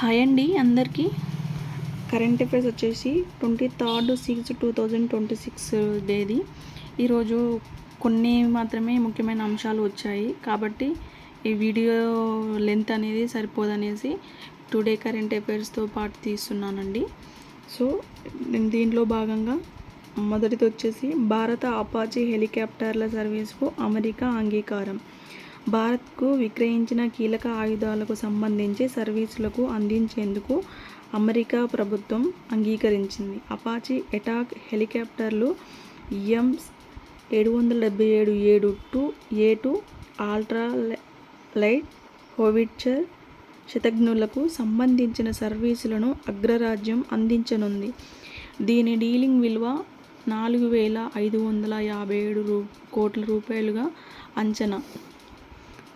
Hi అండి అందరికీ. Current affairs వచ్చేసి 23/6/2026 డేది. ఈరోజు కొన్ని మాత్రమే ముఖ్యమైన అంశాలు వచ్చాయి కాబట్టి ఈ వీడియో లెంత్ అనేది సరిపోదనేసి టుడే కరెంట్ అఫైర్స్తో పాటు తీస్తున్నానండి. సో దీంట్లో భాగంగా మొదటిది వచ్చేసి భారత అపాచీ హెలికాప్టర్ల సర్వీస్కు అమెరికా అంగీకారం. భారత్కు విక్రయించిన కీలక ఆయుధాలకు సంబంధించి సర్వీసులకు అందించేందుకు అమెరికా ప్రభుత్వం అంగీకరించింది. అపాచీ అటాక్ హెలికాప్టర్లు M777A2 అల్ట్రా లైట్ హోవిట్జర్ శతఘ్నులకు సంబంధించిన సర్వీసులను అగ్రరాజ్యం అందించనుంది. దీని డీలింగ్ విలువ 4,557 కోట్ల రూపాయలుగా అంచనా.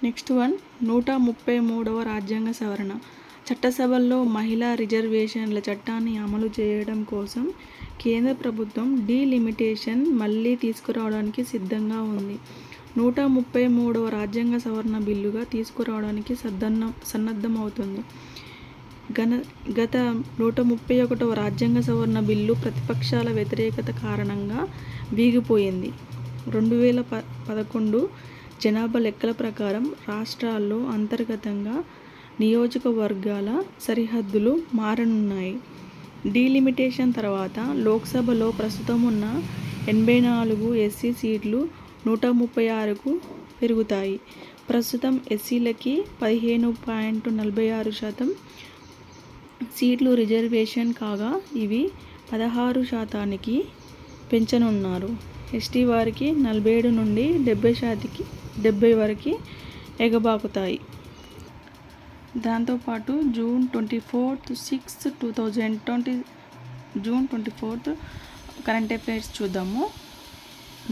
నెక్స్ట్ వన్, 133వ రాజ్యాంగ సవరణ. చట్టసభల్లో మహిళా రిజర్వేషన్ల చట్టాన్ని అమలు చేయడం కోసం కేంద్ర ప్రభుత్వం డీలిమిటేషన్ మళ్లీ తీసుకురావడానికి సిద్ధంగా ఉంది. 133వ రాజ్యాంగ సవరణ బిల్లుగా తీసుకురావడానికి సన్నద్ధమవుతుంది. గత 131వ రాజ్యాంగ సవరణ బిల్లు ప్రతిపక్షాల వ్యతిరేకత కారణంగా వీగిపోయింది. 2011 జనాభా లెక్కల ప్రకారం రాష్ట్రాల్లో అంతర్గతంగా నియోజకవర్గాల సరిహద్దులు మారనున్నాయి. డీలిమిటేషన్ తర్వాత లోక్సభలో ప్రస్తుతం ఉన్న 84 ఎస్సీ సీట్లు 136కు పెరుగుతాయి. ప్రస్తుతం ఎస్సీలకి 15.46% సీట్లు రిజర్వేషన్ కాగా ఇవి 16% పెంచనున్నారు. ఎస్టీ వారికి 47 నుండి 70 వరకు ఎగబాకుతాయి. దాంతోపాటు జూన్ 24 కరెంట్ అఫైర్స్ చూద్దాము.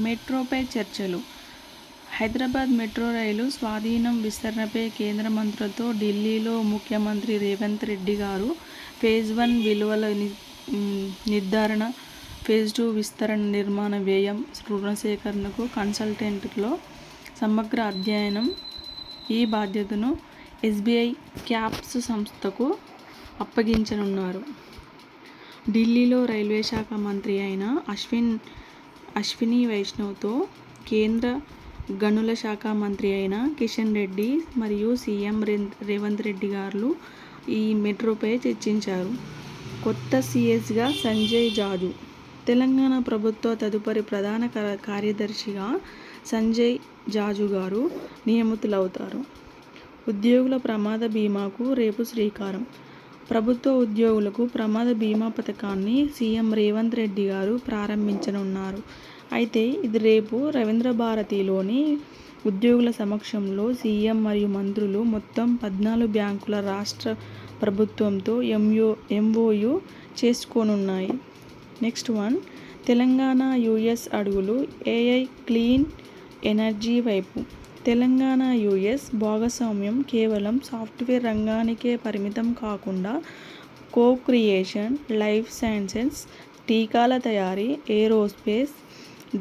మెట్రోపై చర్చలు. హైదరాబాద్ మెట్రో రైలు స్వాధీనం విస్తరణపై కేంద్ర మంత్రులతో ఢిల్లీలో ముఖ్యమంత్రి రేవంత్ రెడ్డి గారు ఫేజ్ 1 విలువల నిర్ధారణ, ఫేజ్ 2 విస్తరణ, నిర్మాణ వ్యయం, రుణసేకరణకు కన్సల్టెంట్లో సమగ్ర అధ్యయనం ఈ బాధ్యతను ఎస్బీఐ క్యాప్స్ సంస్థకు అప్పగించనున్నారు. ఢిల్లీలో రైల్వే శాఖ మంత్రి అయిన అశ్విని వైష్ణవ్తో కేంద్ర గనుల శాఖ మంత్రి అయిన కిషన్ రెడ్డి మరియు సీఎం రేవంత్ రెడ్డి గారు ఈ మెట్రోపై చర్చించారు. కొత్త సీఎస్గా సంజయ్ జాజు. తెలంగాణ ప్రభుత్వ తదుపరి ప్రధాన కార్యదర్శిగా సంజయ్ జాజు గారు నియమితులవుతారు. ఉద్యోగుల ప్రమాద బీమాకు రేపు శ్రీకారం. ప్రభుత్వ ఉద్యోగులకు ప్రమాద బీమా పథకాన్ని సీఎం రేవంత్ రెడ్డి గారు ప్రారంభించనున్నారు. అయితే ఇది రేపు రవీంద్రభారతిలోని ఉద్యోగుల సమక్షంలో సీఎం మరియు మంత్రులు మొత్తం 14 బ్యాంకుల రాష్ట్ర ప్రభుత్వంతో ఎంఓయూ చేసుకోనున్నాయి. నెక్స్ట్ వన్, తెలంగాణ యూఎస్ అడుగులు ఏఐ క్లీన్ ఎనర్జీ వైపు. తెలంగాణ యూఎస్ భాగస్వామ్యం కేవలం సాఫ్ట్వేర్ రంగానికే పరిమితం కాకుండా కో-క్రియేషన్, లైఫ్ సైన్సెస్, టీకాల తయారీ, ఏరోస్పేస్,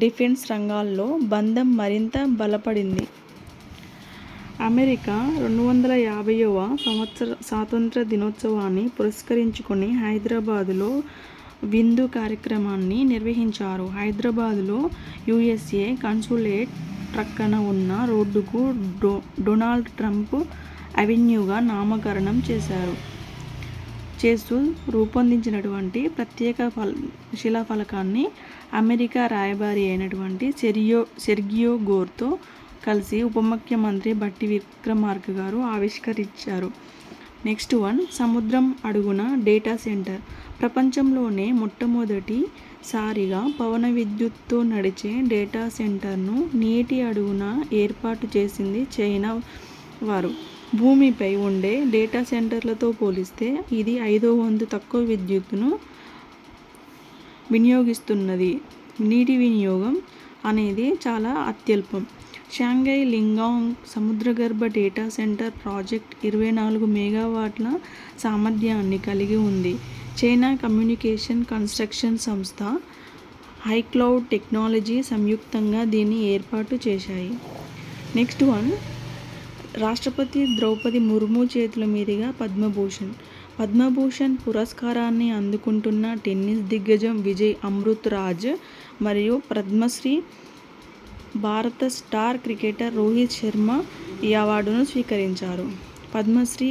డిఫెన్స్ రంగాల్లో బంధం మరింత బలపడింది. అమెరికా 250వ స్వాతంత్ర దినోత్సవాన్ని పురస్కరించుకొని హైదరాబాదులో విందు కార్యక్రమాన్ని నిర్వహించారు. హైదరాబాదులో యూఎస్ఏ కన్సులేట్ ప్రక్కన ఉన్న రోడ్డుకు డొనాల్డ్ ట్రంప్ అవెన్యూగా నామకరణం చేస్తూ రూపొందించినటువంటి ప్రత్యేక శిలాఫలకాన్ని అమెరికా రాయబారి అయినటువంటి సెర్గియో గోర్తో కలిసి ఉప ముఖ్యమంత్రి బట్టి విక్రమార్క గారు ఆవిష్కరించారు. నెక్స్ట్ వన్, సముద్రం అడుగున డేటా సెంటర్. ప్రపంచంలోనే మొట్టమొదటిసారిగా పవన విద్యుత్తో నడిచే డేటా సెంటర్ను నీటి అడుగున ఏర్పాటు చేసింది చైనా వారు. భూమిపై ఉండే డేటా సెంటర్లతో పోలిస్తే ఇది 5వ వంతు తక్కువ విద్యుత్తును వినియోగిస్తున్నది. నీటి వినియోగం అనేది చాలా అత్యల్పం. షాంఘై లింగాంగ్ సముద్రగర్భ డేటా సెంటర్ ప్రాజెక్ట్ 24 మెగావాట్ల సామర్థ్యాన్ని కలిగి ఉంది. చైనా కమ్యూనికేషన్ కన్స్ట్రక్షన్ సంస్థ, హైక్లౌడ్ టెక్నాలజీ సంయుక్తంగా దీన్ని ఏర్పాటు చేశాయి. నెక్స్ట్ వన్, రాష్ట్రపతి ద్రౌపది ముర్ము చేతుల మీదుగా పద్మభూషణ్. పద్మభూషణ్ పురస్కారాన్ని అందుకుంటున్న టెన్నిస్ దిగ్గజం విజయ్ అమృతరాజ్ మరియు పద్మశ్రీ భారత స్టార్ క్రికెటర్ రోహిత్ శర్మ ఈ అవార్డును స్వీకరించారు. పద్మశ్రీ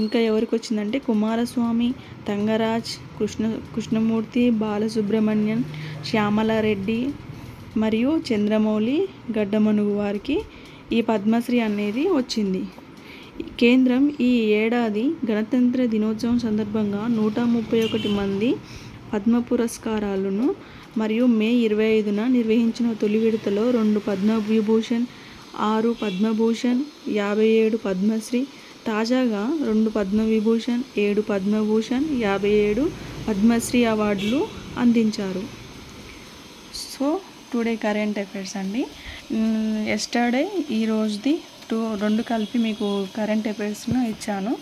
ఇంకా ఎవరికి వచ్చిందంటే కుమారస్వామి, తంగరాజ్, కృష్ణమూర్తి, బాలసుబ్రమణ్యన్, శ్యామలారెడ్డి మరియు చంద్రమౌళి గడ్డమనుగు వారికి ఈ పద్మశ్రీ అనేది వచ్చింది. కేంద్రం ఈ ఏడాది గణతంత్ర దినోత్సవం సందర్భంగా 131 మంది పద్మ పురస్కారాలను మరియు మే 25న నిర్వహించిన తొలి విడతలో 2 పద్మవిభూషణ్, 6 పద్మభూషణ్, 57 పద్మశ్రీ, తాజాగా 2 పద్మవిభూషణ్, 7 పద్మభూషణ్, 57 పద్మశ్రీ అవార్డులు అందించారు. సో టుడే కరెంట్ అఫైర్స్ అండి. ఎస్టర్డే ఈ రోజుది 2 కలిపి మీకు కరెంట్ అఫైర్స్ను ఇచ్చాను.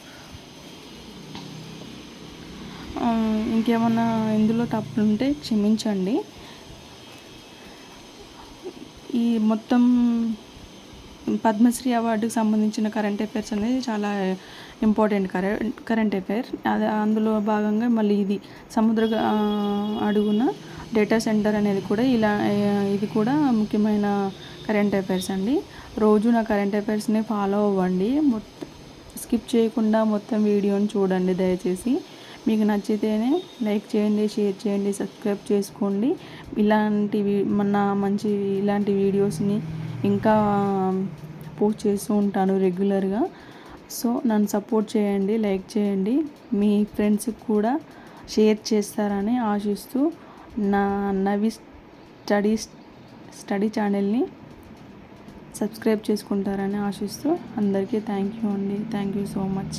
ఇంకేమన్నా ఇందులో తప్పులుంటే క్షమించండి. ఈ మొత్తం పద్మశ్రీ అవార్డుకి సంబంధించిన కరెంట్ అఫైర్స్ అనేది చాలా ఇంపార్టెంట్ కరెంట్ అఫైర్. అందులో భాగంగా మళ్ళీ ఇది సముద్ర అడుగున డేటా సెంటర్ అనేది కూడా ఇది కూడా ముఖ్యమైన కరెంట్ అఫైర్స్ అండి. రోజు నా కరెంట్ అఫైర్స్ని ఫాలో అవ్వండి. స్కిప్ చేయకుండా మొత్తం వీడియోని చూడండి దయచేసి. మీకు నచ్చితేనే లైక్ చేయండి, షేర్ చేయండి, సబ్స్క్రైబ్ చేసుకోండి. ఇలాంటి వీడియోస్ని ఇంకా పోస్ట్ చేస్తూ ఉంటాను రెగ్యులర్గా. సో నన్ను సపోర్ట్ చేయండి, లైక్ చేయండి, మీ ఫ్రెండ్స్కి కూడా షేర్ చేస్తారని ఆశిస్తూ నా నవి స్టడీ ఛానల్ని సబ్స్క్రైబ్ చేసుకుంటారని ఆశిస్తూ అందరికీ థ్యాంక్ యూ అండి. Thank you so much.